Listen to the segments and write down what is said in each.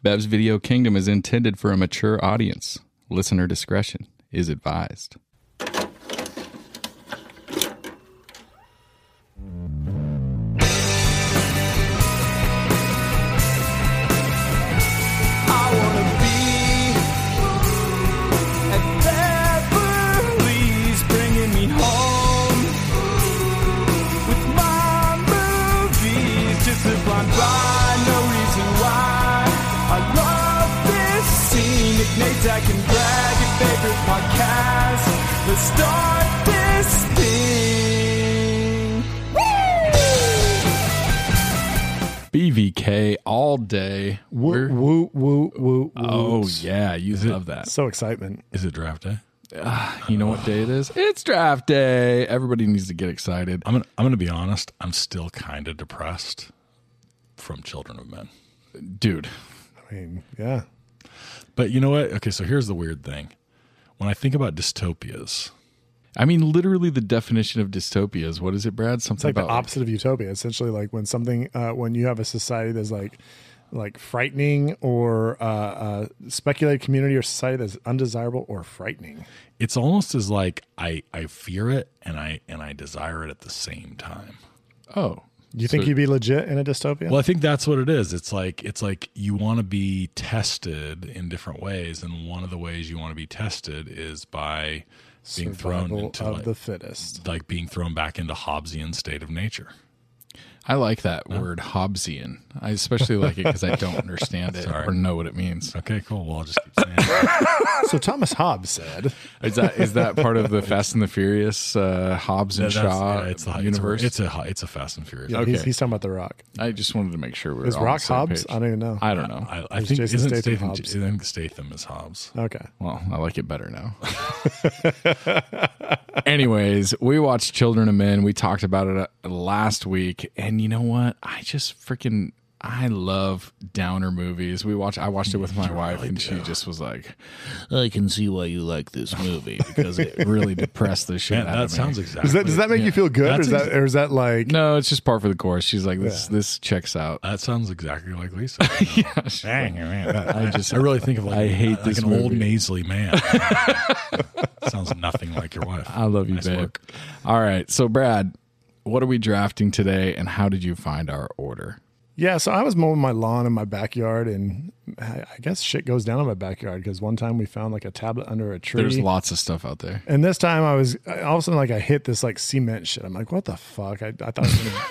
Bev's Video Kingdom is intended for a mature audience. Listener discretion is advised. I can brag your favorite podcast. Let's start this thing. Woo! BVK all day. Woo, woo, woo, woo. Oh, yeah. You love that. So excitement. Is it draft day? You know what day it is? It's draft day. Everybody needs to get excited. I'm gonna be honest. I'm still kind of depressed from Children of Men. Dude. I mean, yeah. But you know what? Okay, so here's the weird thing. When I think about dystopias, I mean, literally the definition of dystopias. What is it, Brad? Something it's like about the opposite of utopia. Essentially, like when something, when you have a society that's like frightening, or a speculated community or society that's undesirable or frightening. it's almost as like I fear it and I desire it at the same time. Oh. You think you'd be legit in a dystopia? Well, I think that's what it is. It's like you want to be tested in different ways, and one of the ways you want to be tested is by being thrown into the fittest, like being thrown back into Hobbesian state of nature. I like that word, Hobbesian. I especially like it because I don't understand it or know what it means. Okay, cool. Well, I'll just keep saying it. So Thomas Hobbes said, Is that part of the Fast and the Furious Hobbs and Shaw universe? It's a Fast and Furious. yeah, Okay. he's talking about The Rock. I just wanted to make sure we were Is all on Rock the same Hobbs? page. I don't even know. I don't know. I think Jason isn't Statham Statham, Hobbs? I think Statham is Hobbs. Okay. Well, I like it better now. Anyways, we watched Children of Men. We talked about it last week. And you know what? I love downer movies. I watched it with my wife, and she just was like, I can see why you like this movie, because it really depressed the shit out of me. That sounds exactly. Does that make you feel good? Or is that like... No, it's just par for the course. She's like, this checks out. That sounds exactly like Lisa. Yeah, she's like, I really think of I hate like this an old movie. nasally man. Sounds nothing like your wife. I love you, Nice babe. work. All right. So, Brad, what are we drafting today, and how did you find our order? Yeah, so I was mowing my lawn in my backyard, and I guess shit goes down in my backyard, because one time we found like a tablet under a tree. There's lots of stuff out there. And this time all of a sudden, like I hit this like cement shit. I'm like, what the fuck? I thought I was going to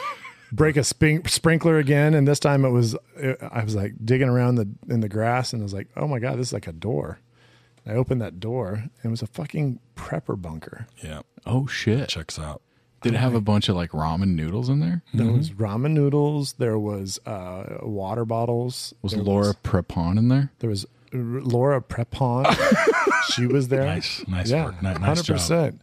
break a sprinkler again. And this time I was like digging around in the grass, and I was like, oh my God, this is like a door. I opened that door, and it was a fucking prepper bunker. Yeah. Oh, shit. Checks out. Did it have a bunch of like ramen noodles in there? There was ramen noodles. There was water bottles. Was Laura Prepon in there? There was Laura Prepon. She was there. Nice Yeah, work. Nice 100%. job.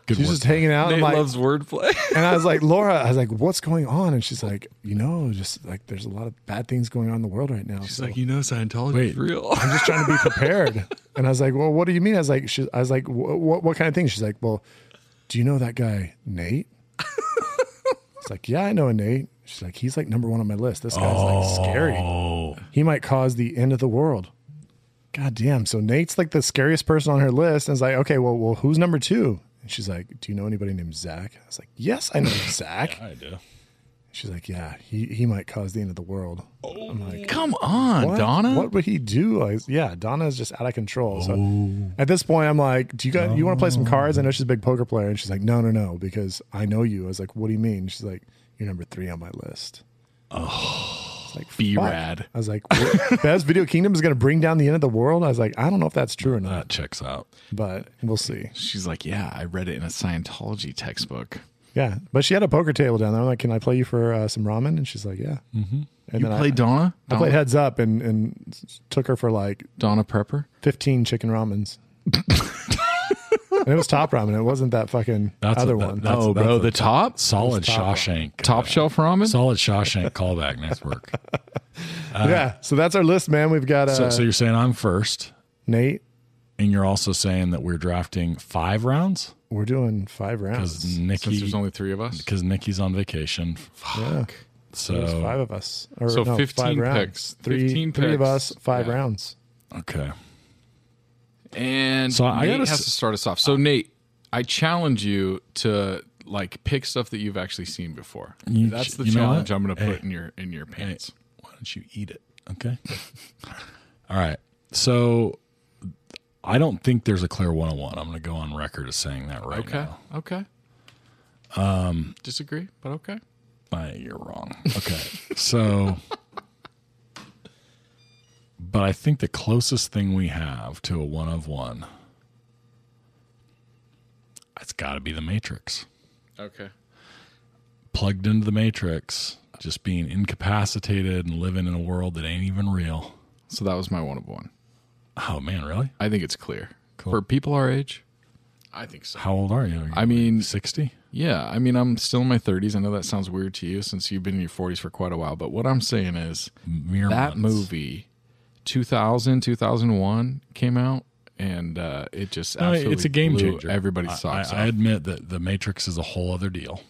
Good She's work. just hanging out. Nate I'm like, loves wordplay. and I was like, Laura, I was like, what's going on? And she's like, just like there's a lot of bad things going on in the world right now. She's so like, Scientology is real. I'm just trying to be prepared. And I was like, well, what do you mean? I was like, what kind of thing? She's like, well, do you know that guy, Nate? It's like, yeah, I know a Nate. She's like, he's like number one on my list. This guy's like scary. He might cause the end of the world. God damn. So Nate's like the scariest person on her list. And it's like, okay, well, who's number two? And she's like, do you know anybody named Zach? I was like, yes, I know Zach. Yeah, I do. She's like, yeah, he might cause the end of the world. I'm like, Come on, what? Donna. What would he do? Yeah, Donna is just out of control. So at this point, I'm like, you want to play some cards? I know she's a big poker player. And she's like, no, because I know you. I was like, what do you mean? She's like, you're number 3 on my list. Oh, like, B-rad. I was like, Bev's Video Kingdom is going to bring down the end of the world? I was like, I don't know if that's true or That not, checks out. but we'll see. She's like, yeah, I read it in a Scientology textbook. Yeah, but she had a poker table down there. I'm like, can I play you for some ramen? And she's like, yeah. Mm-hmm. And You played Donna? I played heads up and took her for like Donna Prepper? 15 chicken ramens. And it was top ramen. It wasn't that fucking one. Bro, the top? Solid top Shawshank. Top shelf ramen? Solid Shawshank callback. Nice work. Yeah, so that's our list, man. We've got So you're saying I'm first, Nate. and you're also saying that we're drafting 5 rounds? We're doing 5 rounds. Because Since there's only 3 of us? Nikki's on vacation. Yeah. So There's 5 of us. Or, So no, 15 5 rounds. picks. Three 15 of picks. us, 5 Yeah. rounds. okay. And So I Nate gotta has to start us off. So Nate, I challenge you to like pick stuff that you've actually seen before. That's the you know challenge what? I'm going to put Hey. in your pants. Why don't you eat it? Okay. All right. So I don't think there's a clear 101. I'm going to go on record as saying that right Okay. now. Okay. Disagree, but okay. You're wrong. Okay. So, but I think the closest thing we have to a 1 of 1, it's got to be the Matrix. Okay. Plugged into the Matrix, just being incapacitated and living in a world that ain't even real. So that was my 1 of 1. Oh man, really? I think it's clear. Cool. For people our age, I think so. How old are you? I mean, 60? Yeah, I mean, I'm still in my 30s. I know that sounds weird to you since you've been in your 40s for quite a while, but what I'm saying is Mere that months. movie, 2001 came out, and it just absolutely it's a game blew changer. everybody's socks I off. admit that the Matrix is a whole other deal,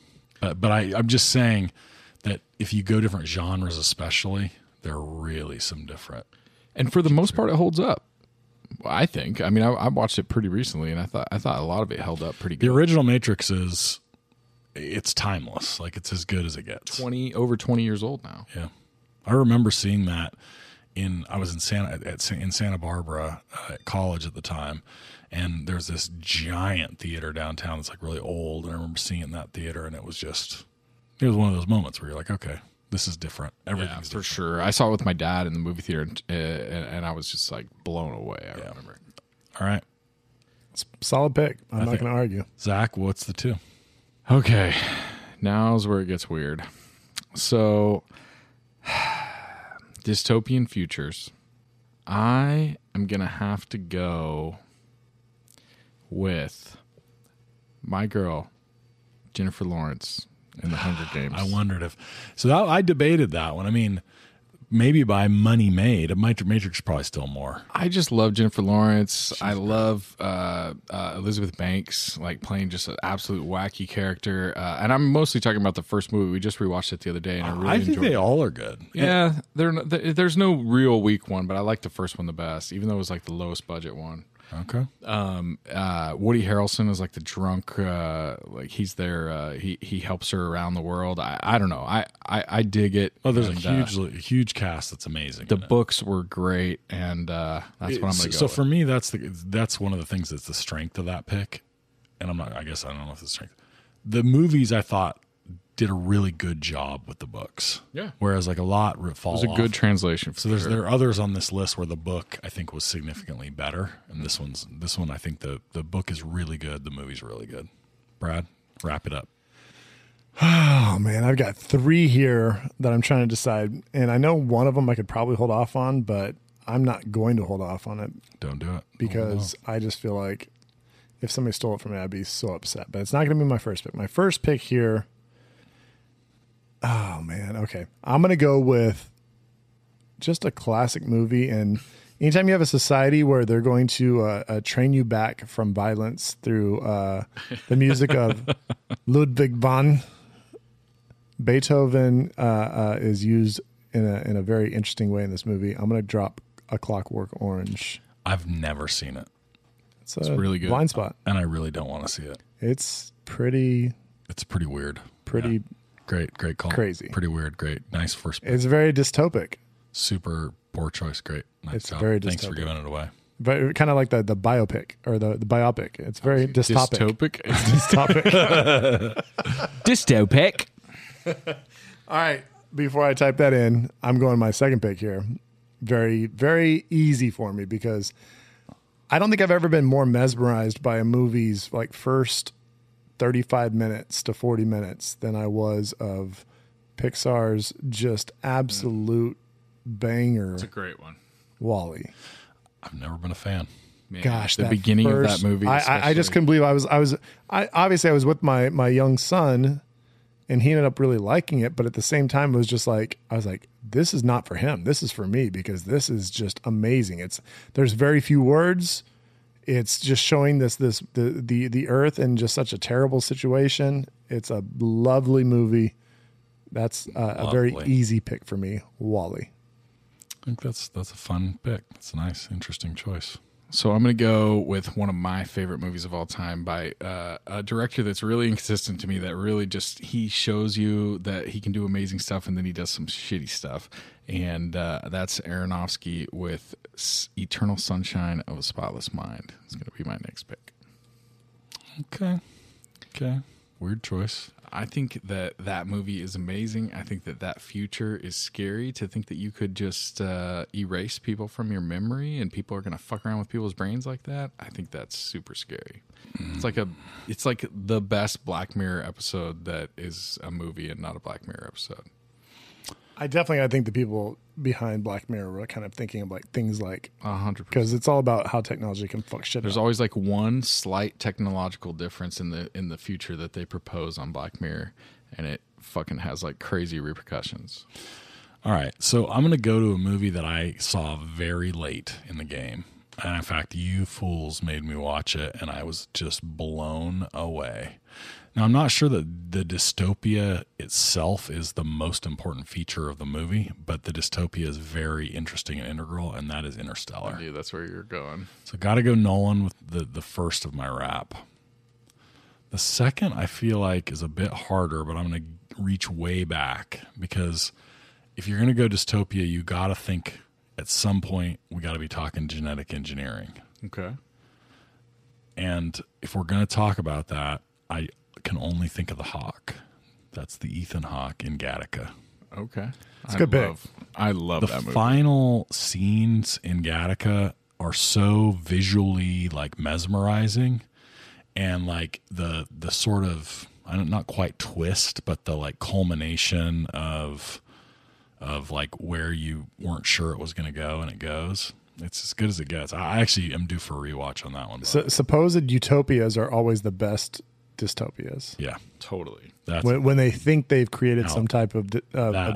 but I'm just saying that if you go different genres, especially, there are really some different. And for the most part, it holds up. I think. I mean, I watched it pretty recently, and I thought a lot of it held up pretty The good. original Matrix it's timeless. Like it's as good as it gets. Over 20 years old now. Yeah, I remember seeing that. I was in Santa Barbara at college at the time, and there's this giant theater downtown that's like really old. And I remember seeing it in that theater, and it was one of those moments where you're like, okay, this is different. Everything's For different. sure. I saw it with my dad in the movie theater, and I was just like blown away. I remember. All right, It's a solid pick. I'm not think- going to argue. Zach, what's the 2? Okay, now's where it gets weird. So, dystopian futures. I am going to have to go with my girl, Jennifer Lawrence, in The Hunger Games. I wondered if I debated that one. I mean, maybe by money made, Matrix is probably still more. I just love Jennifer Lawrence. I love Elizabeth Banks, like playing just an absolute wacky character. And I'm mostly talking about the first movie. We just rewatched it the other day, and I really I think enjoyed they it. all are good. Yeah, there's no real weak one, but I like the first one the best, even though it was like the lowest budget one. Okay. Woody Harrelson is like the drunk, like he's there. He helps her around the world. I don't know. I dig it. Oh, there's And, a huge cast that's amazing. the in it. books were great, and that's what I'm going to go. So with. for me, that's one of the things that's the strength of that pick. And I guess I don't know if it's the strength. The movies I thought did a really good job with the books. Yeah. Whereas like a lot fall it was a off. good translation. So there are others on this list where the book I think was significantly better, and this one I think the book is really good. The movie's really good. Brad, wrap it up. Oh, man. I've got 3 here that I'm trying to decide. And I know one of them I could probably hold off on, but I'm not going to hold off on it Don't do it because I just feel like if somebody stole it from me, I'd be so upset. But it's not going to be my first pick. My first pick here. Oh, man. Okay. I'm going to go with just a classic movie. And anytime you have a society where they're going to train you back from violence through the music of Ludwig van Beethoven is used in a very interesting way in this movie. I'm going to drop A Clockwork Orange. I've never seen it, It's really good. blind spot. and I really don't want to see it. It's pretty It's pretty weird. pretty. Great call. Crazy. Pretty weird. Great. Nice first pick. It's very dystopic. Super poor choice. Great. Nice It's job. very Thanks for dystopic. giving it away. But kind of like the biopic or the biopic. It's very dystopic. Dystopic. Dystopic. Dystopic. All right. Before I type that in, I'm going my second pick here. Very, very easy for me because I don't think I've ever been more mesmerized by a movie's like first 35 minutes to 40 minutes than I was of Pixar's just absolute banger, It's a great one. WALL-E. I've never been a fan. Man, Gosh, the that beginning of first- that movie. I just couldn't believe I was obviously I was with my young son, and he ended up really liking it. But at the same time, it was just like I was like, this is not for him. This is for me because this is just amazing. There's very few words. It's just showing the earth in just such a terrible situation. It's a lovely movie. That's a very easy pick for me. WALL-E. I think that's a fun pick. It's a nice, interesting choice. So I'm going to go with one of my favorite movies of all time by a director that's really inconsistent to me, that really just, he shows you that he can do amazing stuff and then he does some shitty stuff. And that's Aronofsky with Eternal Sunshine of a Spotless Mind. It's going to be my next pick. Okay. Weird choice. I think that movie is amazing. I think that future is scary, to think that you could just erase people from your memory and people are going to fuck around with people's brains like that. I think that's super scary. It's like the best Black Mirror episode that is a movie and not a Black Mirror episode. I think the people behind Black Mirror were kind of thinking of like things like 100%, because it's all about how technology can fuck shit There's up. always like one slight technological difference in the future that they propose on Black Mirror, and it fucking has like crazy repercussions. All right, so I'm going to go to a movie that I saw very late in the game. And in fact, you fools made me watch it, and I was just blown away. Now, I'm not sure that the dystopia itself is the most important feature of the movie, but the dystopia is very interesting and integral, and that is Interstellar. I knew that's where you're going. So got to go Nolan with the first of my wrap. The second, I feel like, is a bit harder, but I'm going to reach way back, because if you're going to go dystopia, you got to think at some point we got to be talking genetic engineering. Okay. And if we're going to talk about that, I can only think of The Hawk. That's the Ethan Hawke in Gattaca. Okay. It's a good pick. I love that movie. The final scenes in Gattaca are so visually like mesmerizing, and like the sort of, not quite twist, but the like culmination of like where you weren't sure it was going to go and it goes. It's as good as it gets. I actually am due for a rewatch on that one. So, supposed utopias are always the best dystopias. Yeah, Totally. When they think they've created some type of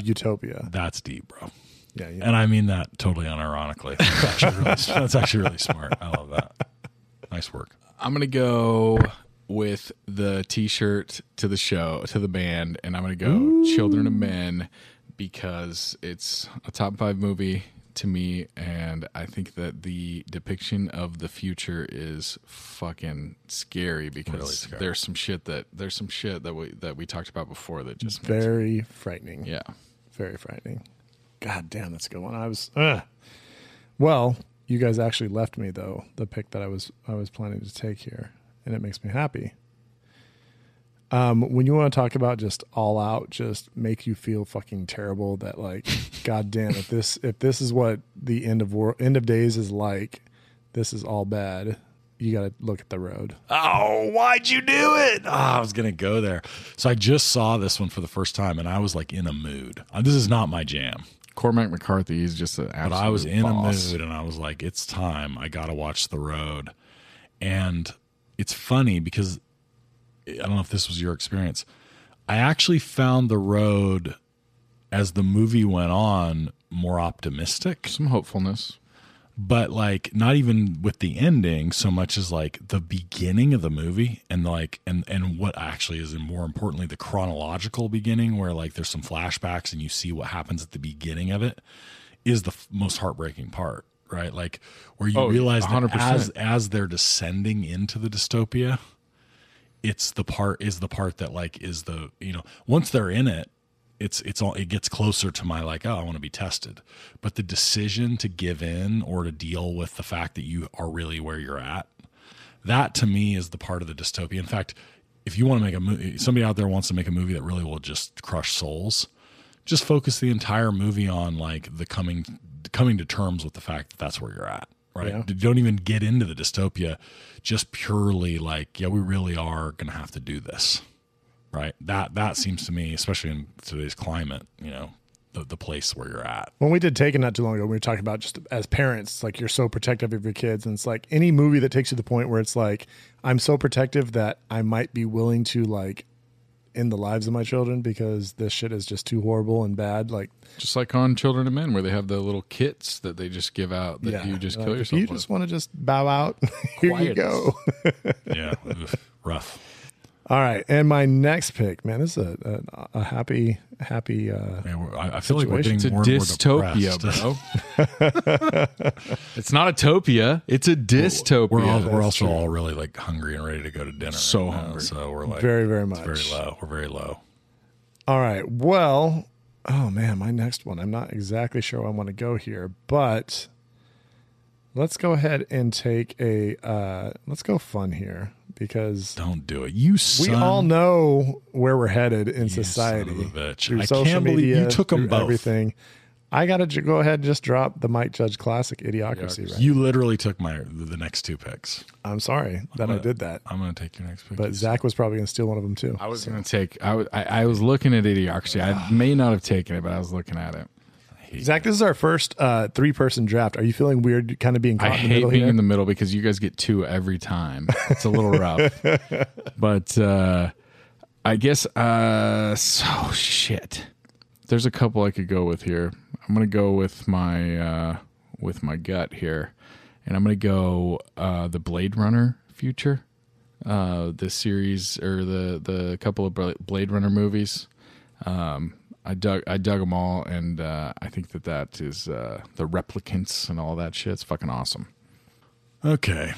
utopia. That's deep, bro. Yeah. And I mean that totally unironically. That's actually really smart. I love that. Nice work. I'm going to go with the t-shirt to the band, and I'm going to go Children of Men, because it's a top 5 movie to me, and I think that the depiction of the future is fucking scary, because Really scary. there's some shit that we talked about before that just Very frightening. yeah. Very frightening. God damn, that's a good one. Well, you guys actually left me though the pick that I was planning to take here, and it makes me happy. When you want to talk about just all out, just make you feel fucking terrible, that like, God damn, if this is what the end of days is like, this is all bad. You got to look at The Road. Oh, why'd you do it? Oh, I was going to go there. So I just saw this one for the first time, and I was like in a mood. This is not my jam. Cormac McCarthy is just an absolute But I was in boss. a mood, and I was like, it's time. I got to watch The Road. And it's funny because I don't know if this was your experience. I actually found The Road, as the movie went on, more optimistic. Some hopefulness. But like not even with the ending so much as like the beginning of the movie, and like and what actually is, and more importantly, the chronological beginning, where like there's some flashbacks and you see what happens at the beginning of it, is the most heartbreaking part, right? Like where you realize that 100%. as they're descending into the dystopia, it's the part that like is the, once they're in it, it gets closer to my like, oh, I want to be tested. But the decision to give in or to deal with the fact that you are really where you're at, that to me is the part of the dystopia. In fact, if you want to make a movie, somebody out there wants to make a movie that really will just crush souls, just focus the entire movie on like the coming to terms with the fact that that's where you're at. Right. Yeah. Don't even get into the dystopia, just purely like, yeah, we really are going to have to do this. Right. That seems to me, especially in today's climate, the place where you're at. When we did Taken not too long ago, we were talking about just as parents, like you're so protective of your kids. And it's like any movie that takes you to the point where it's like, I'm so protective that I might be willing to like end the lives of my children because this shit is just too horrible and bad. Like Just like on Children of Men, where they have the little kits that they just give out that you just like, kill if yourself you with. just want to just bow out, here you Quiet. go. Yeah. Rough. All right, and my next pick, man, this is a happy. Man, I feel like we're situation. getting It's a more and more dystopia, depressed. bro. It's not a topia. It's a dystopia. We're also all really like hungry and ready to go to dinner. So right now, hungry. so we're like Very, very it's much. very low. We're very low. All right, well, oh man, my next one. I'm not exactly sure where I want to go here, but let's go ahead and take let's go fun here because Don't do it. You son. we all know where we're headed in You society. son of a bitch. Through I social can't believe media, you took 'em through both. Everything. I got to go ahead and just drop the Mike Judge classic Idiocracy. Right? You literally took the next two picks. I'm sorry that I did that, I'm going to take your next pick. but Zach was probably going to steal one of them too. I was going to take. I was looking at Idiocracy. I may not have taken it, but I was looking at it. Zach, this is our first 3-person draft. Are you feeling weird kind of being caught I in the hate middle being here? in the middle because you guys get 2 every time. It's a little rough. But I guess so shit. There's a couple I could go with here. I'm gonna go with my gut here, and I'm gonna go the Blade Runner future, the series or the couple of Blade Runner movies. I dug them all, and I think that is the replicants and all that shit. It's fucking awesome. Okay.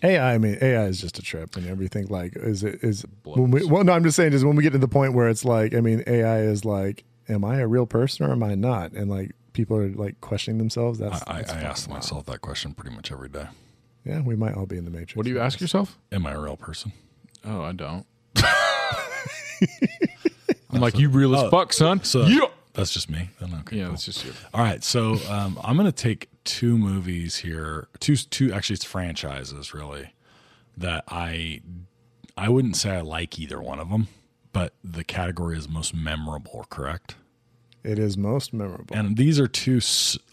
AI, I mean, AI is just a trip and everything. Like, I'm just saying, just when we get to the point where it's like, I mean, AI is like, am I a real person or am I not? And like, people are like questioning themselves. That's I fucking ask wild. myself that question pretty much every day. Yeah, we might all be in the Matrix. What do you ask yourself? Am I a real person? Oh, I don't. I'm like, you real as fuck, son. So Yeah. that's just me. Then okay. Yeah, cool. that's just you. All right, so I'm going to take 2 movies here. Two. Actually, it's franchises really that I wouldn't say I like either one of them, but the category is most memorable. Correct? It is most memorable. And these are 2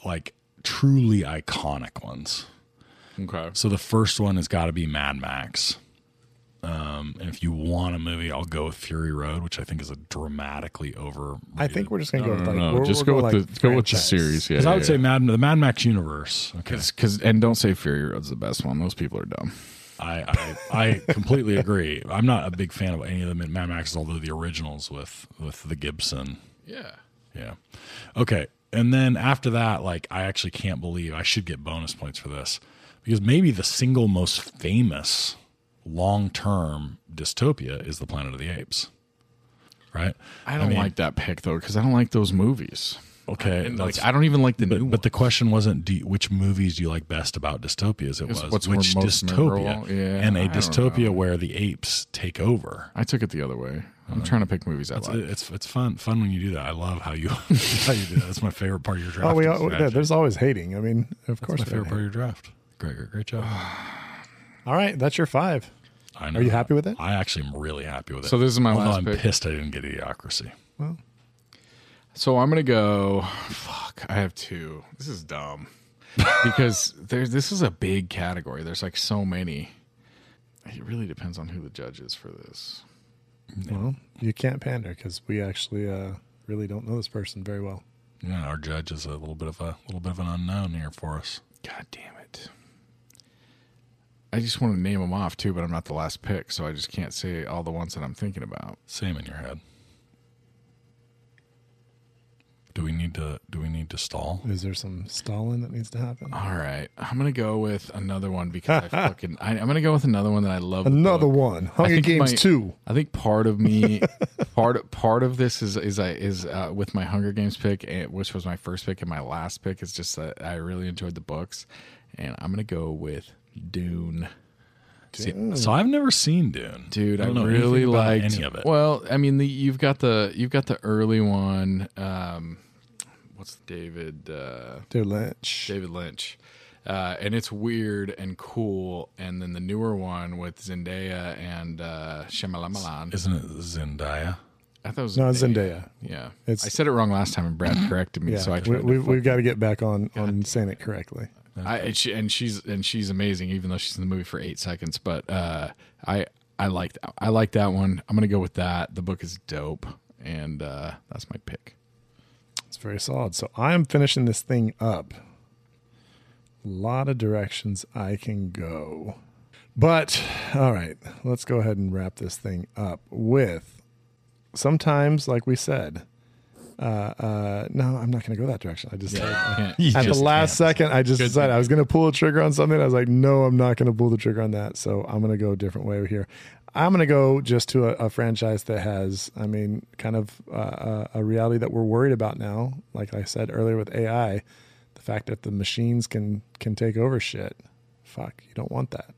like truly iconic ones. Okay. So the first one has got to be Mad Max. And if you want a movie, I'll go with Fury Road, which I think is a dramatically over. I think we're just going to go with like, No, just we're go going with the franchise. series. Yeah, because I would say the Mad Max universe. Okay, because and don't say Fury Road's the best one. Those people are dumb. I completely agree. I'm not a big fan of any of the Mad Maxes, although the originals with the Gibson. Yeah. Okay, and then after that, like I actually can't believe I should get bonus points for this because maybe the single most famous long-term dystopia is the Planet of the Apes. Right? I don't like that pick though because I don't like those movies. Okay, And like I don't even like the new. but the question wasn't which movies do you like best about dystopias. It was what's which most dystopia, memorable? Yeah, and a I don't dystopia know. where the apes take over. I took it the other way. I'm trying to pick movies I like. It's fun when you do that. I love how you how you do that. That's my favorite part of your draft. There's always hating. I mean, of course. That's my favorite part of your draft. Great job. All right, that's your 5. I know. Are you happy with it? I actually am really happy with it. So this is my Although last I'm pick. pissed I didn't get Idiocracy. Well, So I'm gonna go. Fuck, I have 2. This is dumb because this is a big category. There's like so many. It really depends on who the judge is for this. well, you can't pander because we actually really don't know this person very well. Yeah, our judge is a little bit of an unknown here for us. God damn it! I just want to name them off too, but I'm not the last pick, so I just can't say all the ones that I'm thinking about. Same in your head. Do we need to stall? Is there some stalling that needs to happen? All right, I'm gonna go with another one because I'm gonna go with another one that I love. Another one, Hunger think Games 2. I think part of me, part of this is with my Hunger Games pick, which was my first pick, and my last pick is just that I really enjoyed the books, and I'm gonna go with Dune. See, so I've never seen Dune, Dude, I don't know really anything about liked any of it. Well, I mean, you've got the early one. What's David Lynch. David Lynch, and it's weird and cool. And then the newer one with Zendaya and Shyamalan. Isn't it Zendaya? I thought it was No, it's Zendaya. Yeah, It's- I said it wrong last time, and Brad corrected me. Yeah, So I tried to we've got to get back on saying it correctly. she's amazing, even though she's in the movie for 8 seconds. But I like that. I like that one. I'm gonna go with that. The book is dope, and that's my pick. It's very solid. So I'm finishing this thing up. A lot of directions I can go. But all right, let's go ahead and wrap this thing up with sometimes, like we said. No, I'm not going to go that direction. I just at the last second, I just decided I was going to pull a trigger on something. I was like, no, I'm not going to pull the trigger on that. So I'm going to go a different way here. I'm going to go just to a franchise that has, I mean, kind of a reality that we're worried about now. Like I said earlier with AI, the fact that the machines can take over shit. Fuck, you don't want that.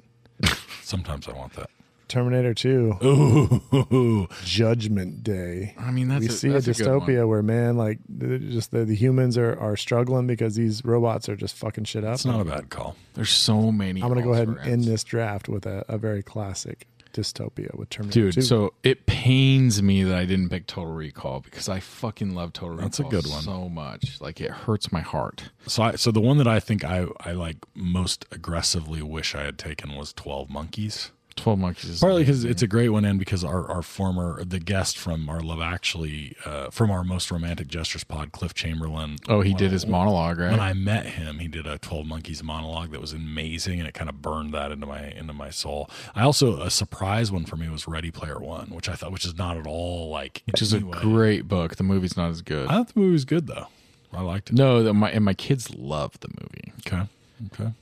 Sometimes I want that. Terminator 2. Ooh. Judgment Day. I mean, that's we see a dystopia where, man, like just the humans are struggling because these robots are just fucking shit up. It's not a bad call. There's so many. I'm going to go ahead and end this draft with a very classic dystopia with Terminator 2. Dude, so it pains me that I didn't pick Total Recall because I fucking love Total Recall. That's a good one. So much. Like, it hurts my heart. So the one that I think I like most aggressively wish I had taken was 12 Monkeys. 12 Monkeys is partly because it's a great one, and because the guest from our Love Actually, from our Most Romantic Gestures pod, Cliff Chamberlain. Oh, he did his monologue, right? When I met him, he did a 12 Monkeys monologue that was amazing, and it kind of burned that into my soul. I also, a surprise one for me was Ready Player One, which is not at all like, which is a great book. The movie's not as good. I thought the movie was good though. I liked it. No, my kids love the movie. Okay.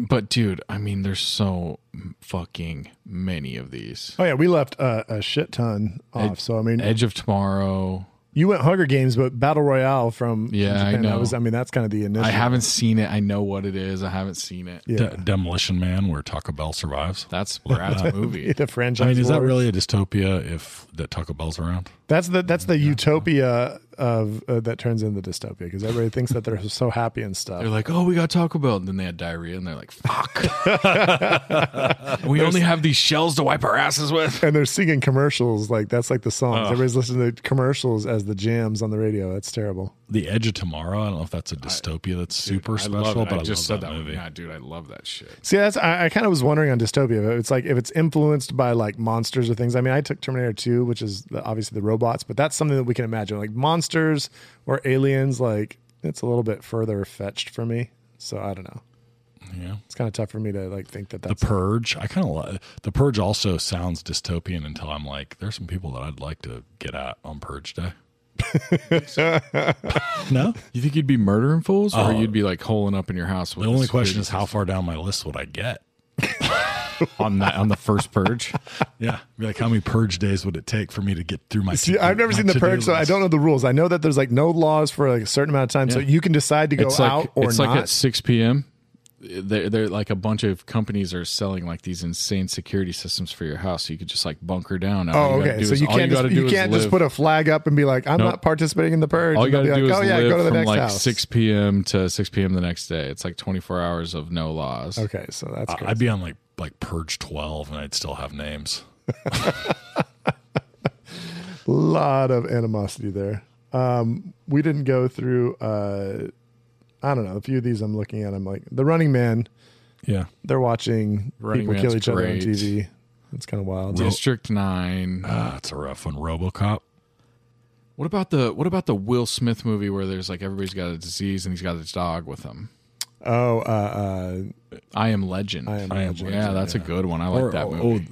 But dude, I mean, there's so fucking many of these. Oh yeah, we left a shit ton off. So I mean, Edge of Tomorrow. You went Hunger Games, but Battle Royale from Japan, I know. That's kind of the initial. I haven't seen it. I know what it is. I haven't seen it. Yeah. Demolition Man, where Taco Bell survives. That's Brad's movie. The franchise. I mean, is that really a dystopia if that Taco Bell's around? That's the utopia of that turns into dystopia because everybody thinks that they're so happy and stuff. They're like, oh, we got Taco Bell, and then they had diarrhea, and they're like, fuck. We only have these shells to wipe our asses with. And they're singing commercials like that's like the songs. Everybody's listening to commercials as the jams on the radio. That's terrible. The Edge of Tomorrow. I don't know if that's a dystopia that's super special, but I just love that movie. Yeah, dude, I love that shit. See, I kind of was wondering on dystopia. It's like if it's influenced by like monsters or things. I mean, I took Terminator 2, which is obviously the robots, but that's something that we can imagine, like monsters or aliens. Like it's a little bit further fetched for me. So I don't know. Yeah, it's kind of tough for me to like think that that's The Purge. I kind of The Purge also sounds dystopian until I'm like, there's some people that I'd like to get at on Purge Day. No, you think you'd be murdering fools, or you'd be like holing up in your house? The only question is, how far down my list would I get on the first Purge? Yeah, be like, how many Purge days would it take for me to get through my? See, I've never seen the Purge, so I don't know the rules. I know that there's like no laws for like a certain amount of time, so you can decide to go out or it's not. It's like at 6 p.m. They're like a bunch of companies are selling like these insane security systems for your house, so you could just like bunker down. Oh, okay. So you can't just put a flag up and be like, I'm not participating in the Purge. All you got to do is go to the from next like house. 6 p.m. to 6 p.m. the next day. It's like 24 hours of no laws. Okay, so that's crazy. I'd be on like Purge 12, and I'd still have names. Lot of animosity there. We didn't go through. I don't know. A few of these I'm looking at. I'm like, The Running Man. Yeah, they're watching Running people Man's kill each other on great. TV. It's kind of wild. District 9. It's a rough one. RoboCop. What about the Will Smith movie where there's like everybody's got a disease and he's got his dog with him? Oh, I Am Legend. I Am Legend. Yeah, that's a good one. I like that movie.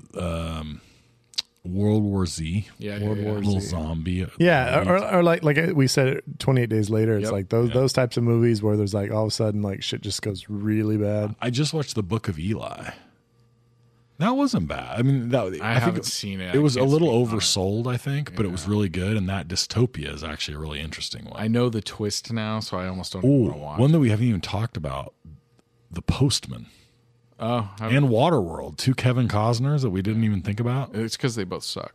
World War Z. Yeah, World War Little Z. zombie. Yeah, or like we said, 28 Days Later. It's like those types of movies where there's like all of a sudden like shit just goes really bad. I just watched The Book of Eli. That wasn't bad. I mean, I haven't seen it. It was a little oversold, I think, but it was really good. And that Dystopia is actually a really interesting one. I know the twist now, so I almost don't want to watch. One that we haven't even talked about: The Postman. Oh, And Waterworld, 2 Kevin Costners that we didn't even think about. It's because they both suck.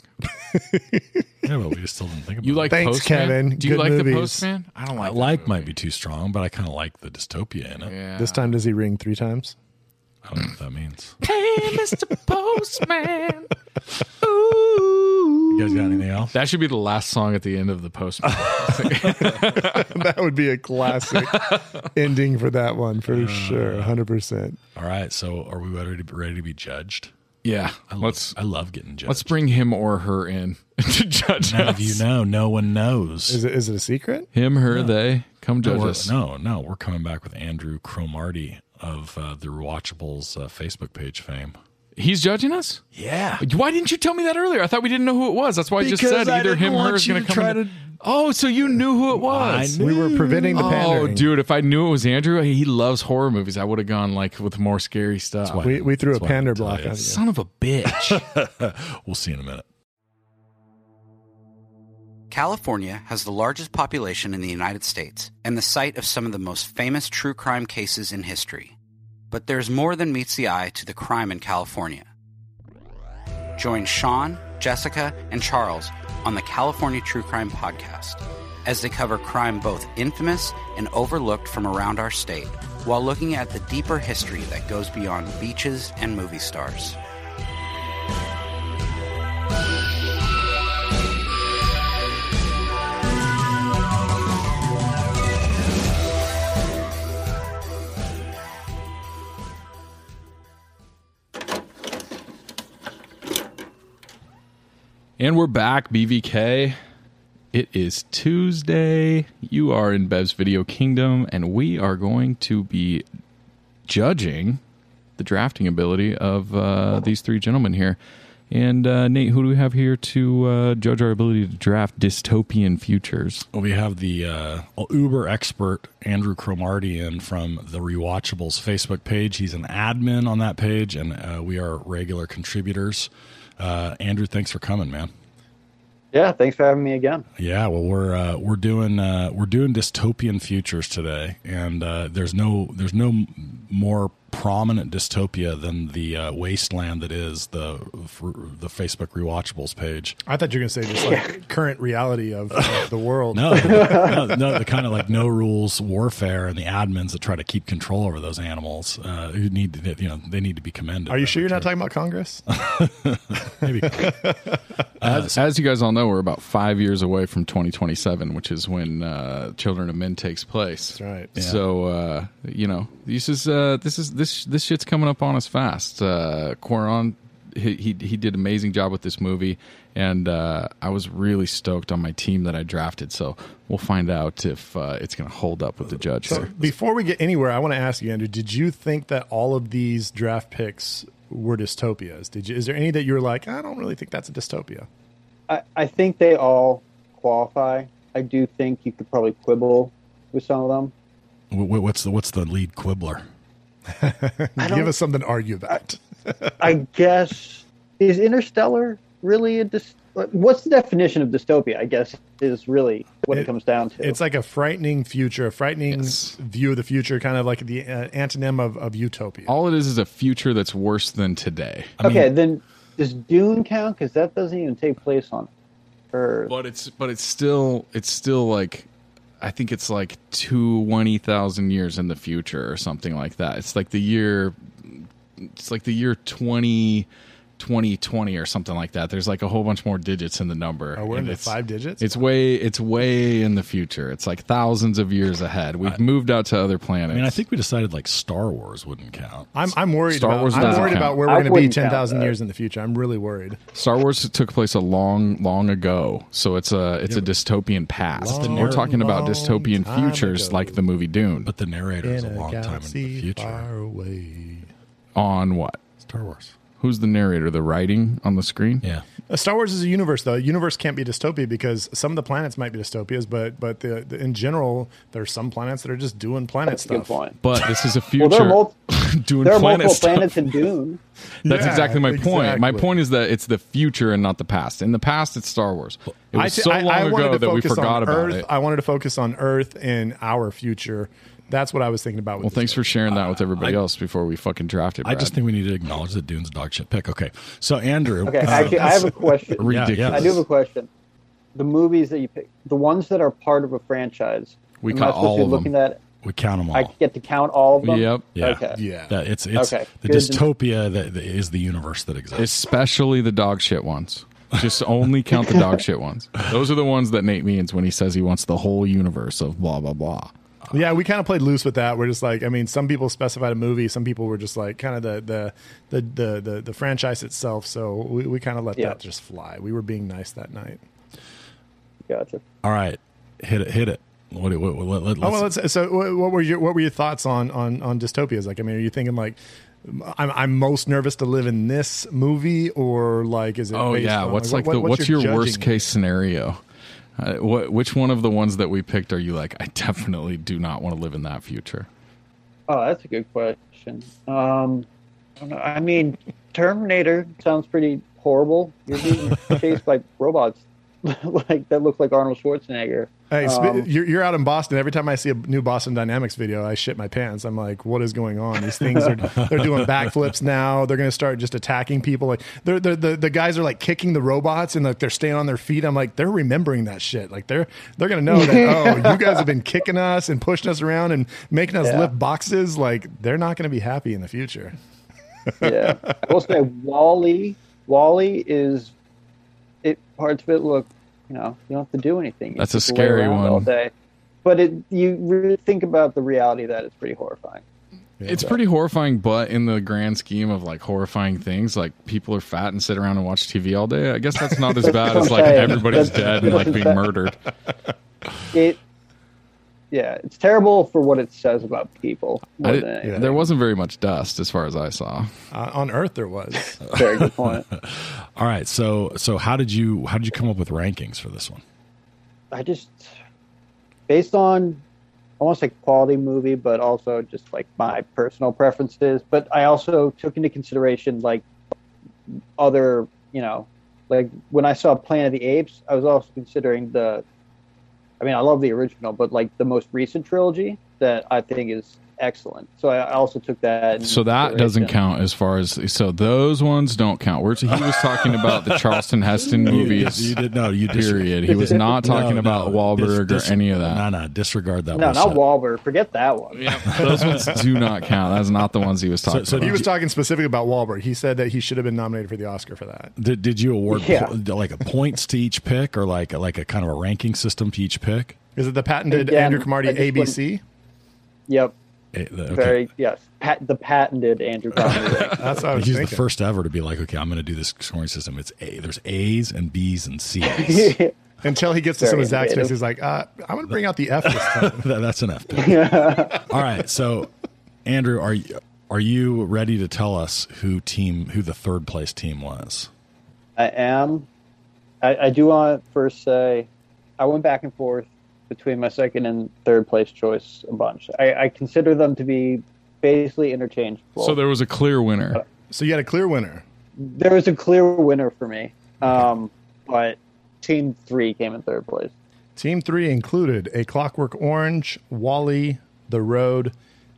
Yeah, but we just still didn't think about. You like Thanks, Postman? Kevin. Do you Good like movies. the Postman? I don't like. Like might be too strong, but I kind of like the dystopia in it. Yeah. This time, does he ring 3 times? I don't know what that means. Hey, Mr. Postman. Ooh. You guys got anything else? That should be the last song at the end of the Postman. That would be a classic ending for that one for sure. 100%. All right, so are we ready to be judged? Yeah, I love getting judged. let's bring him or her in to judge None us. of you know. No one knows. Is it a secret? Him, her, they. Come judge us. No, we're coming back with Andrew Cromarty the Rewatchables Facebook page fame. He's judging us? Yeah. Why didn't you tell me that earlier? I thought we didn't know who it was. That's why I just said either him or her is going to come in. Oh, so you knew who it was. We were preventing the pandering. Oh, dude, if I knew it was Andrew, he loves horror movies. I would have gone like with more scary stuff. We threw a pander block on you. Son of a bitch. We'll see in a minute. California has the largest population in the United States and the site of some of the most famous true crime cases in history. But there's more than meets the eye to the crime in California. Join Sean, Jessica, and Charles on the California True Crime Podcast as they cover crime both infamous and overlooked from around our state, while looking at the deeper history that goes beyond beaches and movie stars. And we're back, BVK. It is Tuesday. You are in Bev's Video Kingdom, and we are going to be judging the drafting ability of these three gentlemen here. And Nate, who do we have here to judge our ability to draft dystopian futures? Well, we have the uber expert Andrew Cromarty in from the Rewatchables Facebook page. He's an admin on that page, and we are regular contributors. Andrew, thanks for coming, man. Yeah, thanks for having me again. Yeah, well, we're doing dystopian futures today, and there's no more prominent dystopia than the wasteland that is the Facebook Rewatchables page. I thought you were going to say just like current reality of the world. No, the kind of like no rules warfare and the admins that try to keep control over those animals who need to, they need to be commended. Are you sure you're not talking about Congress? Maybe. As you guys all know, we're about 5 years away from 2027, which is when Children of Men takes place. That's right. Yeah. So this shit's coming up on us fast. Quaron, he did an amazing job with this movie, and I was really stoked on my team that I drafted. So we'll find out if it's going to hold up with the judge. So before we get anywhere, I want to ask you, Andrew, did you think that all of these draft picks were dystopias? Is there any that you were like, I don't really think that's a dystopia? I think they all qualify. I do think you could probably quibble with some of them. What's the lead quibbler? Give us something to argue about. I guess, is Interstellar really what's the definition of dystopia, I guess, is really what it comes down to. It's like a frightening future, a frightening view of the future, kind of like the antonym of utopia. All it is a future that's worse than today. Then does Dune count? Because that doesn't even take place on Earth. But it's still like, I think it's like 20,000 years in the future or something like that. It's like the year 2020 or something like that. There's like a whole bunch more digits in the number. We're into 5 digits? It's way in the future. It's like thousands of years ahead. We've moved out to other planets. I mean, I think we decided like Star Wars wouldn't count. I'm worried I'm worried about where we're going to be 10,000 years in the future. I'm really worried. Star Wars took place a long ago, so it's a dystopian past. We're talking about dystopian futures like the movie Dune. But the narrator is a long time in the future. Far away. On what? Star Wars. Who's the narrator? The writing on the screen? Yeah. Star Wars is a universe, though. A universe can't be dystopia because some of the planets might be dystopias, but in general, there's some planets that are just doing planet stuff. Good point. But this is a future There are planet multiple stuff. planets in Dune. That's exactly my point. Exactly. My point is that it's the future and not the past. In the past, it's Star Wars. It was so long ago that we forgot about it. I wanted to focus on Earth and our future. That's what I was thinking about. Well, thanks for sharing that with everybody else before we fucking drafted. I just think we need to acknowledge that Dune's a dog shit pick. Okay, so Andrew. Okay, actually, I have a question. Ridiculous. Yeah. I do have a question. The movies that you pick, the ones that are part of a franchise, We am count I supposed to all be of looking them. at? We count them all. I get to count all of them. Yep. Yeah. Okay. Yeah. It's Okay. the Good. dystopia that is the universe that exists. Especially the dog shit ones. Just only count the dog shit ones. Those are the ones that Nate means when he says he wants the whole universe of blah, blah, blah. Yeah, we kind of played loose with that. We're just like, I mean, some people specified a movie, some people were just like kind of the franchise itself. So we kind of let that just fly. We were being nice that night. Gotcha. All right, hit it. What were your thoughts on dystopias? Like, I mean, are you thinking like, I'm most nervous to live in this movie, or like, is it? Oh yeah, what's your worst case scenario? Which one of the ones that we picked are you like, I definitely do not want to live in that future? Oh, that's a good question. I don't know. I mean, Terminator sounds pretty horrible. You're being chased by robots like that look like Arnold Schwarzenegger. Hey, you're out in Boston. Every time I see a new Boston Dynamics video, I shit my pants. I'm like, what is going on? These things they're doing backflips now. They're going to start just attacking people. Like the guys are like kicking the robots and like they're staying on their feet. I'm like, they're remembering that shit. Like they're going to know that, oh, you guys have been kicking us and pushing us around and making us lift boxes. Like they're not going to be happy in the future. Yeah. I will say Wall-E is parts of it look, you don't have to do anything. That's a scary one all day. But you really think about the reality that it's pretty horrifying. It's pretty horrifying, but in the grand scheme of like horrifying things, like people are fat and sit around and watch TV all day. I guess that's not as bad as like everybody's dead and like being murdered. It's terrible for what it says about people. There wasn't very much dust as far as I saw. On Earth, there was. Very good point. All right, so how did you come up with rankings for this one? I just, based on, I want to say quality movie, but also just like my personal preferences. But I also took into consideration like other, like when I saw Planet of the Apes, I was also considering I love the original, but like the most recent trilogy that I think is excellent. So I also took that. So that doesn't count as far as, so those ones don't count. He was talking about the Charleston Heston movies. You did no, you period. He was not talking about Wahlberg or any of that. No, disregard that. No, not Wahlberg. Forget that one. Yeah, those ones do not count. That's not the ones he was talking about. He was talking specifically about Wahlberg. He said that he should have been nominated for the Oscar for that. Did you award like a points to each pick, or like a kind of a ranking system to each pick? Is it the patented Andrew Cromarty ABC? Yep. Okay. The patented Andrew Cromarty. That's what I was He's thinking. the first ever to be like, okay, I'm going to do this scoring system. It's there's A's and B's and C's. Until he gets to some of Zach's face, he's like, I'm going to bring out the F this time. That's an F. All right, so Andrew, are you ready to tell us who the third place team was? I am. I do want to first say I went back and forth between my second and third place choice a bunch. I consider them to be basically interchangeable. So there was a clear winner. So you had a clear winner. There was a clear winner for me. But Team 3 came in third place. Team 3 included A Clockwork Orange, Wall-E, The Road,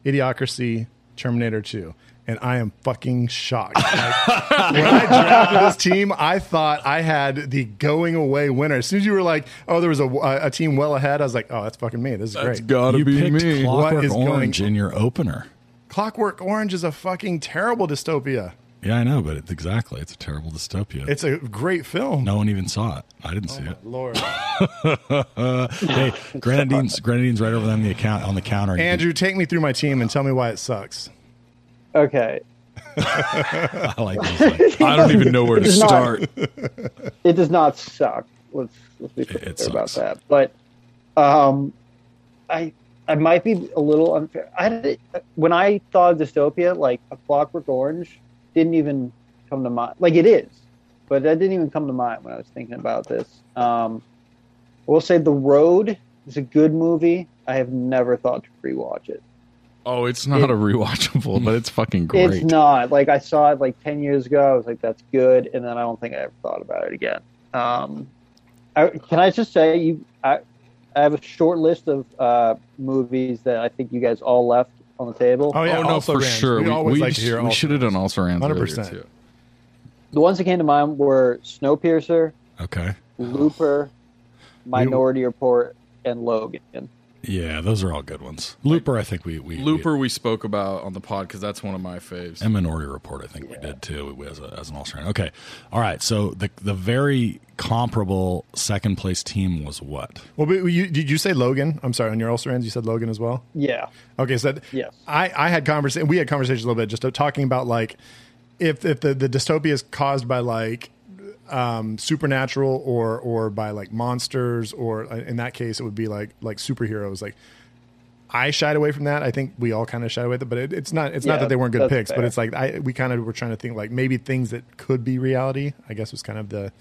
Idiocracy, Terminator 2. And I am fucking shocked. When I drafted this team, I thought I had the going away winner. As soon as you were like, oh, there was a team well ahead, I was like, oh, that's fucking me. This is great. That's gotta be me. Clockwork Orange in your opener. Clockwork Orange is a fucking terrible dystopia. Yeah, I know, but it's a terrible dystopia. It's a great film. No one even saw it. I didn't see it. Lord. Hey, Grenadine's right over there on the counter. Andrew, take me through my team and tell me why it sucks. Okay. I like this. I don't even know where to start. It does not suck. Let's be clear about that. But I might be a little unfair. When I thought of dystopia, like A Clockwork Orange didn't even come to mind. Like it is, but that didn't even come to mind when I was thinking about this. I will say The Road is a good movie. I have never thought to rewatch it. Oh, it's not a rewatchable, but it's fucking great. It's not. Like I saw it like 10 years ago. I was like, that's good. And then I don't think I ever thought about it again. Can I just say I have a short list of movies that I think you guys all left on the table. Oh, yeah. Oh, no, for sure. We always like to hear we should have done also Rans 100%. too. The ones that came to mind were Snowpiercer, Okay. Looper, Minority Report, and Logan. Yeah, those are all good ones. Looper, I think we we spoke about on the pod because that's one of my faves. And Minority Report, I think we did too as an all-star. Okay, all right. So the very comparable second place team was what? Well, did you say Logan? I'm sorry, on your all-star you said Logan as well. Yeah. Okay, so yes, I had we had conversations a little bit just talking about like if the dystopia is caused by like supernatural or by like monsters, or in that case it would be like superheroes. Like I shied away from that. I think we all kind of shied away with it, but it's not that they weren't good picks, fair. but it's like we kind of were trying to think like maybe things that could be reality, I guess was kind of the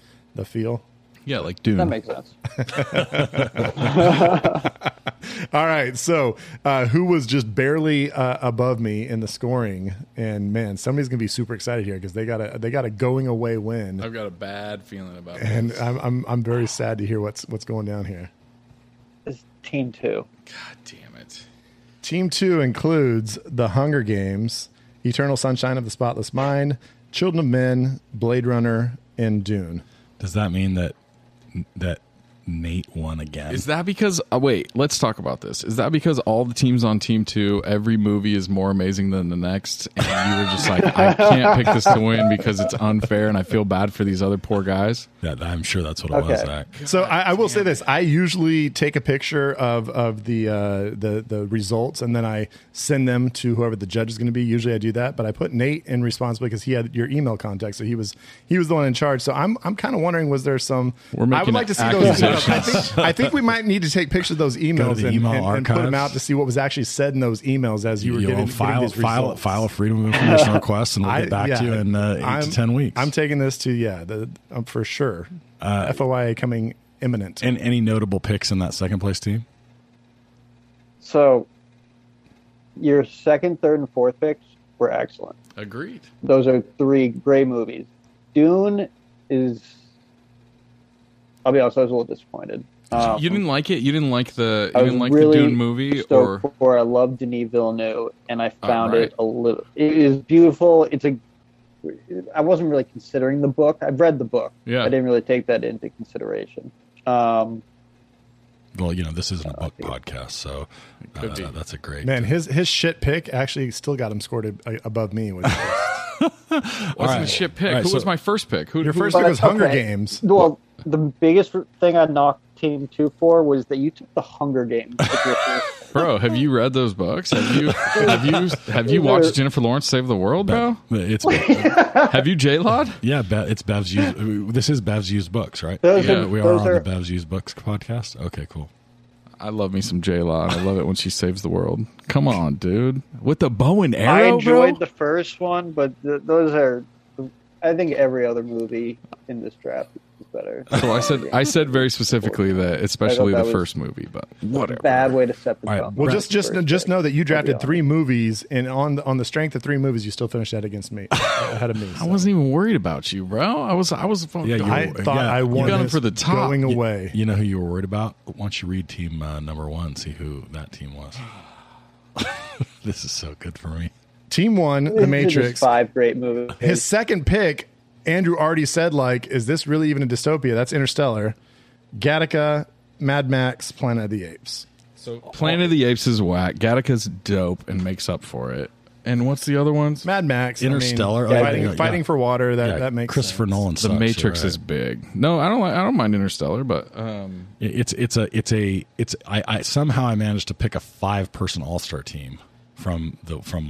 feel. Yeah, like Dune. That makes sense. All right, so who was just barely above me in the scoring? And man, somebody's gonna be super excited here because they got a going away win. I've got a bad feeling about it. And I'm very sad to hear what's going down here. It's Team 2. God damn it. Team 2 includes The Hunger Games, Eternal Sunshine of the Spotless Mind, Children of Men, Blade Runner, and Dune. Does that mean that Nate won again? Is that because wait, let's talk about this. Is that because all the teams on Team 2, every movie is more amazing than the next, and you were just like, I can't pick this to win because it's unfair and I feel bad for these other poor guys? Yeah, I'm sure that's what it was, Zach. So I will say this: I usually take a picture of the results and then I send them to whoever the judge is going to be. Usually I do that, but I put Nate in responsibility because he had your email contact, so he was the one in charge. So I'm kind of wondering, was there some? I would like to see those emails. I think we might need to take pictures of those emails and put them out to see what was actually said in those emails as you were getting file a Freedom of Information request, and we'll get back to you in 8 to 10 weeks. I'm taking this to for sure. FOIA coming imminent. And any notable picks in that second place team? So your second, third, and fourth picks were excellent. Agreed. Those are 3 great movies. Dune is, I'll be honest, I was a little disappointed. You didn't like it? You didn't like the really the Dune movie? Or I love Denis Villeneuve, and I found it a little. It is beautiful. I wasn't really considering the book. I've read the book. Yeah. I didn't really take that into consideration. Well, this isn't a book podcast, so that's a great... Man, his shit pick actually still got him scored above me. Wasn't a shit pick. Who was my first pick? Your first pick was Hunger Games. Well, the biggest thing I knocked Team 2 for was that you took the Hunger Games. Bro, have you read those books? Have you watched Jennifer Lawrence Save the World, bro? Have you J-Lod? Yeah, it's Bev's Used. This is Bev's Used Books, right? We are on the Bev's Used Books podcast. Okay, cool. I love me some J-Lod. I love it when she saves the world. Come on, dude. With the bow and arrow, I enjoyed the first one, but those are... I think every other movie in this draft is better. So I said very specifically that, especially the first movie, but whatever. Bad way to set the tone. Well, just know that you drafted 3 movies, and on the strength of 3 movies, you still finished that against me, ahead of me. So. I wasn't even worried about you, bro. I was. I thought I won got him for the top. Going away. You know who you were worried about? Why don't you read team number 1, see who that team was? This is so good for me. Team 1, The Matrix. 5 great movies. His second pick, Andrew already said, like, is this really even a dystopia? That's Interstellar. Gattaca, Mad Max, Planet of the Apes. So Planet of the Apes is whack. Gattaca's dope and makes up for it. And what's the other ones? Mad Max, Interstellar, fighting for water. That makes Christopher sense. Nolan. The Matrix is big. No, I don't mind Interstellar, but I somehow I managed to pick a 5-person all-star team from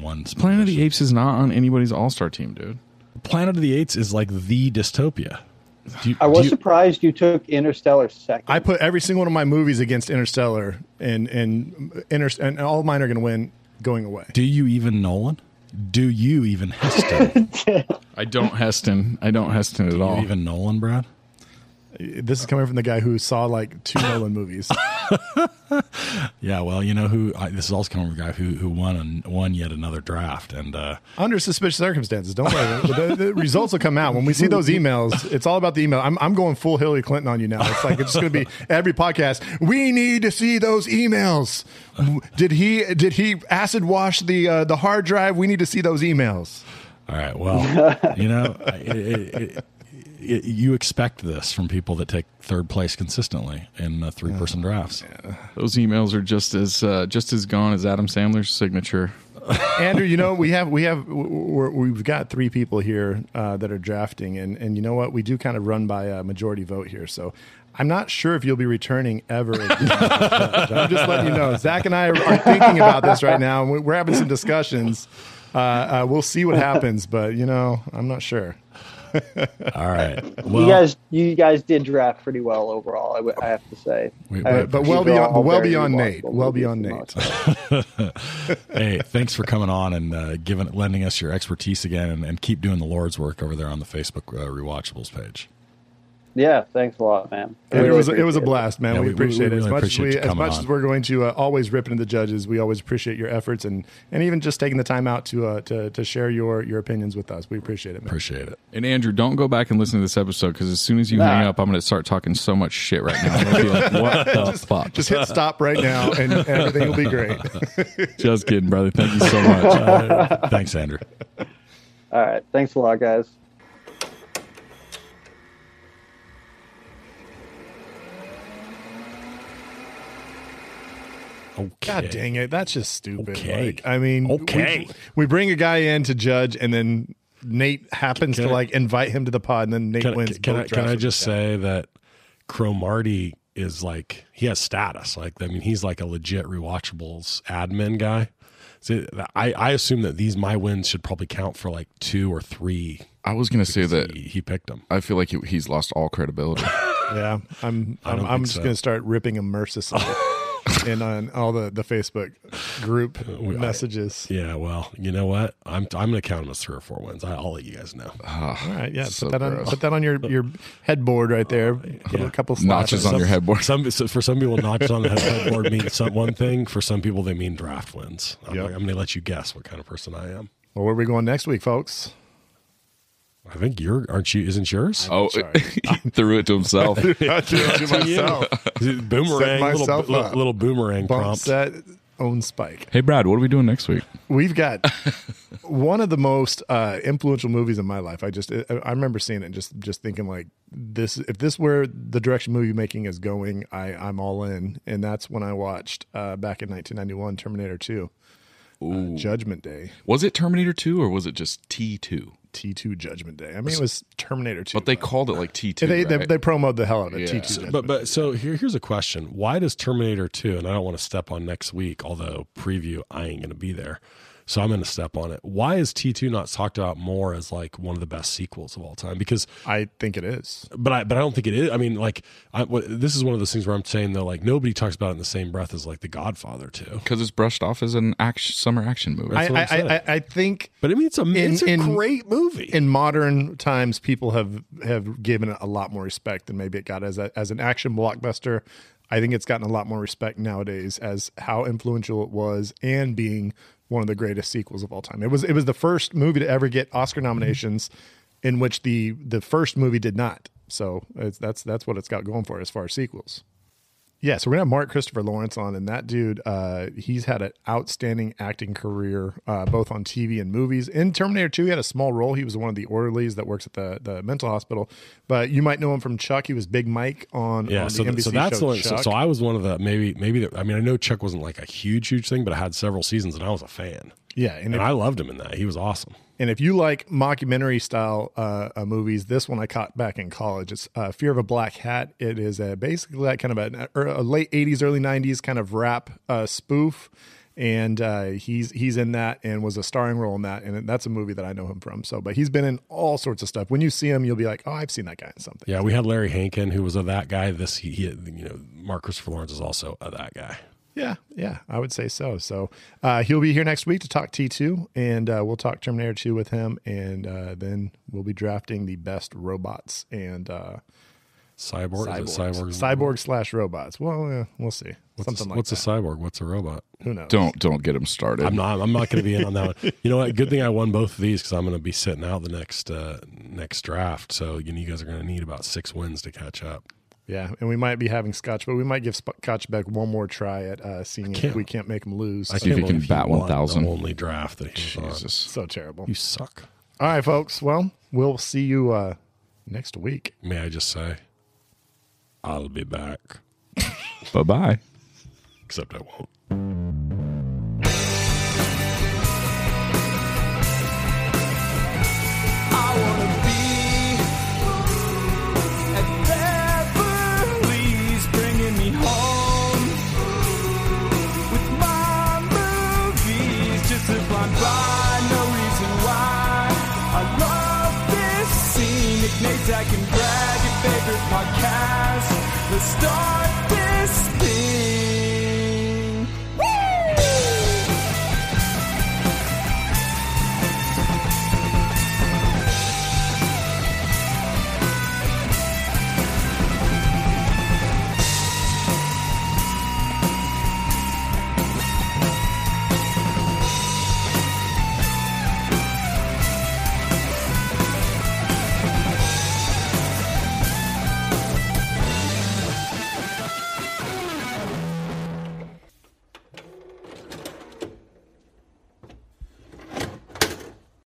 one. Planet of the Apes is not on anybody's all-star team, dude. Planet of the Apes is like the dystopia. I was surprised you took Interstellar second. I put every single one of my movies against Interstellar, and all of mine are going to win going away. Do you even Nolan? Do you even Heston? I don't Heston at all. Do you even Nolan, Brad? This is coming from the guy who saw like 2 Nolan movies. Yeah, well, you know who? This is also coming from a guy who won yet another draft, and under suspicious circumstances. Don't worry, the results will come out when we see those emails. It's all about the email. I'm going full Hillary Clinton on you now. It's like it's going to be every podcast. We need to see those emails. Did he acid wash the hard drive? We need to see those emails. All right. Well, you know. You expect this from people that take third place consistently in 3-person drafts. Yeah. Those emails are just as gone as Adam Sandler's signature. Andrew, you know we've got 3 people here that are drafting, and you know what? We do kind of run by a majority vote here, so I'm not sure if you'll be returning ever again. I'm just letting you know. Zach and I are thinking about this right now, and we're having some discussions. We'll see what happens, but I'm not sure. All right. Well, you guys did draft pretty well overall. I have to say, but well beyond Nate. Well beyond Nate. Hey, thanks for coming on and lending us your expertise again, and keep doing the Lord's work over there on the Facebook Rewatchables page. Yeah, thanks a lot, man. It was a blast, man. Yeah, we appreciate it. Really As much as we're going to always rip into the judges, we always appreciate your efforts and even just taking the time out to share your opinions with us. We appreciate it, man. Appreciate it. And Andrew, don't go back and listen to this episode, because as soon as you hang up, I'm going to start talking so much shit right now. I'm going to be like, what the fuck? Just hit stop right now, and everything will be great. Just kidding, brother. Thank you so much. Thanks, Andrew. All right. Thanks a lot, guys. Okay. God dang it. That's just stupid. Okay. Like, I mean, we bring a guy in to judge, and then Nate happens to invite him to the pod, and then Nate wins. Can I just say that Cromarty is like, he has status. Like, I mean, he's like a legit Rewatchables admin guy. So I assume that my wins should probably count for like 2 or 3. I was going to say that he picked them. I feel like he's lost all credibility. Yeah, I'm just going to start ripping him mercilessly. And on all the Facebook group messages. Yeah, well, you know what? I'm going to count them as 3 or 4 wins. I'll let you guys know. All right, yeah. So put that on your headboard right there. Put a couple notches on your headboard. For some people, notches on the headboard mean one thing. For some people, they mean draft wins. I'm going to let you guess what kind of person I am. Well, where are we going next week, folks? I think isn't yours? Oh, he threw it to himself. I threw it to myself. Boomerang, little boomerang Bump prompt. Set, own spike. Hey, Brad, what are we doing next week? We've got one of the most influential movies in my life. I remember seeing it and just thinking like, this. If this were the direction movie making is going, I'm all in. And that's when I watched back in 1991 Terminator 2, Judgment Day. Was it Terminator 2 or was it just T2? T2 Judgment Day. I mean, it was Terminator 2. But they called it like T2. They promoted the hell out of it. Yeah. T2 Judgment But so here's a question. Why does Terminator 2, and I don't want to step on next week, although preview, I ain't going to be there, so I'm going to step on it. Why is T2 not talked about more as like one of the best sequels of all time? Because I think it is. But I don't think it is. I mean, like, this is one of those things where I'm saying, though, like, nobody talks about it in the same breath as like The Godfather 2. Because it's brushed off as an summer action movie. I think. But I mean, it's a great movie. In modern times, people have given it a lot more respect than maybe it got as an action blockbuster. I think it's gotten a lot more respect nowadays as how influential it was and being one of the greatest sequels of all time. It was the first movie to ever get Oscar nominations, in which the first movie did not. So that's what it's got going for it as far as sequels. Yeah, so we're gonna have Mark Christopher Lawrence on, and that dude, he's had an outstanding acting career, both on TV and movies. In Terminator 2, he had a small role. He was one of the orderlies that works at the mental hospital. But you might know him from Chuck. He was Big Mike on the NBC so that's show one, Chuck. so I was one of the I mean, I know Chuck wasn't like a huge thing, but I had several seasons, and I was a fan. Yeah, and I loved him in that. He was awesome. And if you like mockumentary style movies, this one I caught back in college. It's Fear of a Black Hat. It is basically that kind of a late 80s, early 90s kind of rap spoof. And he's in that and was a starring role in that. And that's a movie that I know him from. But he's been in all sorts of stuff. When you see him, you'll be like, oh, I've seen that guy in something. Yeah, we had Larry Hankin, who was that guy. Mark Christopher Lawrence is also that guy. Yeah, I would say so. So he'll be here next week to talk T2, and we'll talk Terminator 2 with him, and then we'll be drafting the best robots and cyborg / robots. Well, we'll see. What's a cyborg? What's a robot? Who knows? Don't get him started. I'm not going to be in on that one. You know what? Good thing I won both of these because I'm going to be sitting out the next draft. So you guys are going to need about 6 wins to catch up. Yeah, and we might be having Scotch, but we might give Scotchbeck one more try at seeing if we can't make him lose. I see if he can bat 1,000. The only draft that he was on. So terrible. You suck. All right, folks. Well, we'll see you next week. May I just say, I'll be back. Bye-bye. Except I won't. I wanna be at Beverly's, bringing me home with my movies, just to fly by, no reason why. I love this scene. Nate, I can brag your favorite podcast. Let's start this